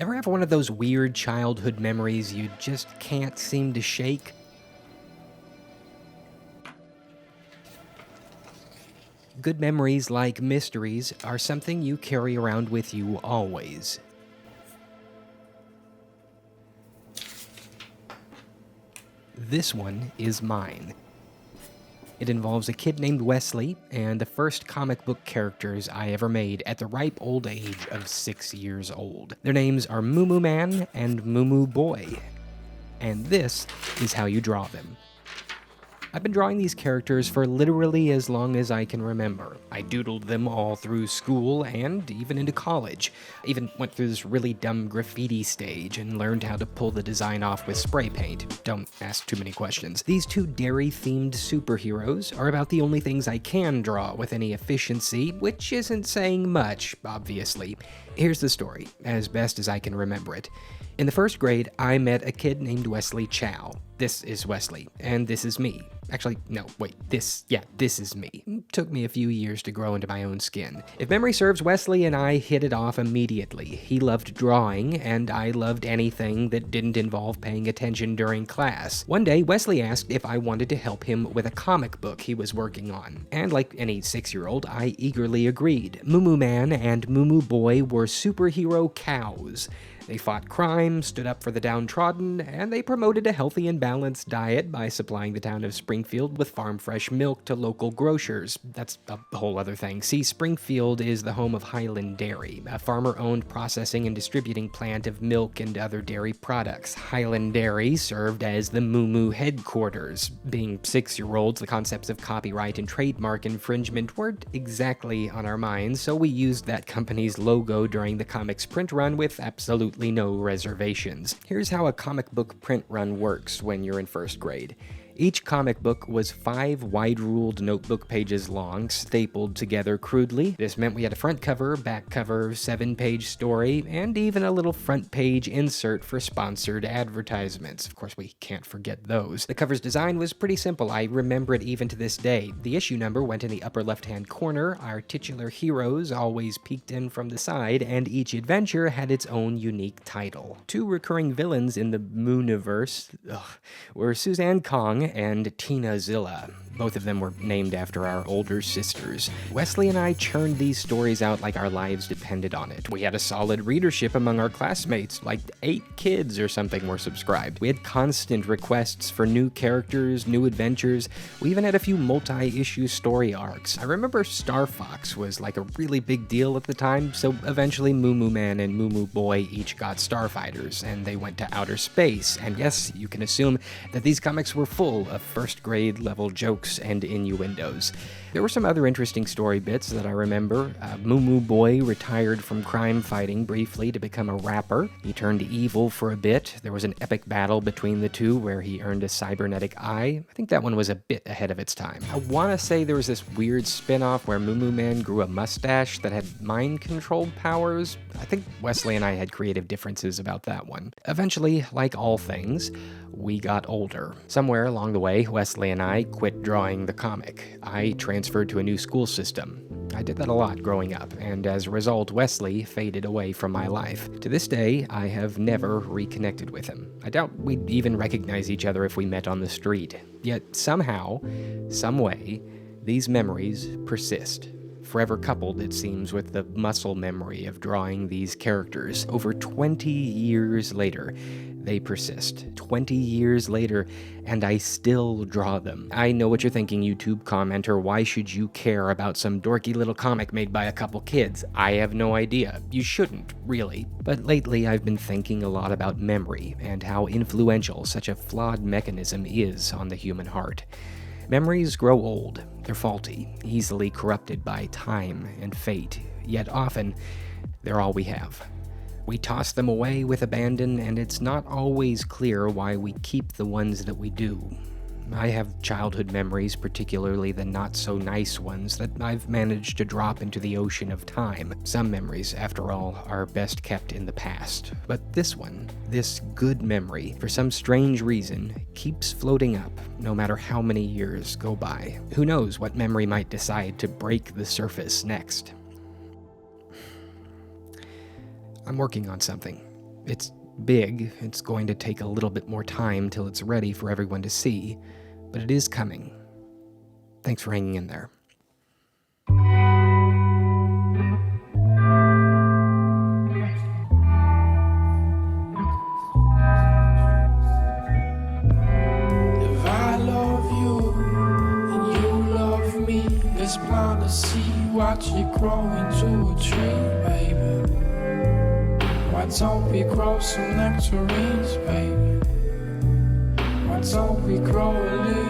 Ever have one of those weird childhood memories you just can't seem to shake? Good memories, like mysteries, are something you carry around with you always. This one is mine. It involves a kid named Wesley and the first comic book characters I ever made at the ripe old age of 6 years old. Their names are Moo Moo Man and Moo Moo Boy, and this is how you draw them. I've been drawing these characters for literally as long as I can remember. I doodled them all through school and even into college. I even went through this really dumb graffiti stage and learned how to pull the design off with spray paint. Don't ask too many questions. These two dairy-themed superheroes are about the only things I can draw with any efficiency, which isn't saying much, obviously. Here's the story, as best as I can remember it. In the first grade, I met a kid named Wesley Chow. This is Wesley, and this is me. Actually, no, wait, this is me. Took me a few years to grow into my own skin. If memory serves, Wesley and I hit it off immediately. He loved drawing, and I loved anything that didn't involve paying attention during class. One day, Wesley asked if I wanted to help him with a comic book he was working on. And like any 6-year-old, I eagerly agreed. Moo Moo Man and Moo Moo Boy were superhero cows. They fought crime, stood up for the downtrodden, and they promoted a healthy and balanced diet by supplying the town of Springfield with farm-fresh milk to local grocers. That's a whole other thing. See, Springfield is the home of Highland Dairy, a farmer-owned processing and distributing plant of milk and other dairy products. Highland Dairy served as the Moo Moo headquarters. Being 6-year-olds, the concepts of copyright and trademark infringement weren't exactly on our minds, so we used that company's logo during the comic's print run with absolutely no reservations. Here's how a comic book print run works when you're in first grade. Each comic book was 5 wide-ruled notebook pages long, stapled together crudely. This meant we had a front cover, back cover, 7-page story, and even a little front page insert for sponsored advertisements. Of course, we can't forget those. The cover's design was pretty simple. I remember it even to this day. The issue number went in the upper left-hand corner, our titular heroes always peeked in from the side, and each adventure had its own unique title. 2 recurring villains in the Mooniverse were Suzanne Kong and Tina Zilla. Both of them were named after our older sisters. Wesley and I churned these stories out like our lives depended on it. We had a solid readership among our classmates, like 8 kids or something were subscribed. We had constant requests for new characters, new adventures. We even had a few multi-issue story arcs. I remember Star Fox was like a really big deal at the time, so eventually Moo Moo Man and Moo Moo Boy each got starfighters, and they went to outer space. And yes, you can assume that these comics were full of first grade level jokes and innuendos. There were some other interesting story bits that I remember. Moo Moo Boy retired from crime fighting briefly to become a rapper. He turned evil for a bit. There was an epic battle between the two where he earned a cybernetic eye. I think that one was a bit ahead of its time. I want to say there was this weird spin-off where Moo Moo Man grew a mustache that had mind-controlled powers. I think Wesley and I had creative differences about that one. Eventually, like all things, we got older. Somewhere along the way, Wesley and I quit drawing the comic. I transferred to a new school system. I did that a lot growing up, and as a result, Wesley faded away from my life. To this day, I have never reconnected with him. I doubt we'd even recognize each other if we met on the street. Yet somehow, some way, these memories persist. Forever coupled, it seems, with the muscle memory of drawing these characters. Over 20 years later, they persist. 20 years later, and I still draw them. I know what you're thinking, YouTube commenter. Why should you care about some dorky little comic made by a couple kids? I have no idea. You shouldn't, really. But lately, I've been thinking a lot about memory and how influential such a flawed mechanism is on the human heart. Memories grow old, they're faulty, easily corrupted by time and fate, yet often, they're all we have. We toss them away with abandon, and it's not always clear why we keep the ones that we do. I have childhood memories, particularly the not-so-nice ones, that I've managed to drop into the ocean of time. Some memories, after all, are best kept in the past. But this one, this good memory, for some strange reason, keeps floating up, no matter how many years go by. Who knows what memory might decide to break the surface next? I'm working on something. It's big, it's going to take a little bit more time till it's ready for everyone to see, but it is coming. Thanks for hanging in there. If I love you and you love me, let's plant a seed, watch it grow into a tree, baby. Why don't we grow some nectarines, baby? Why don't we grow a little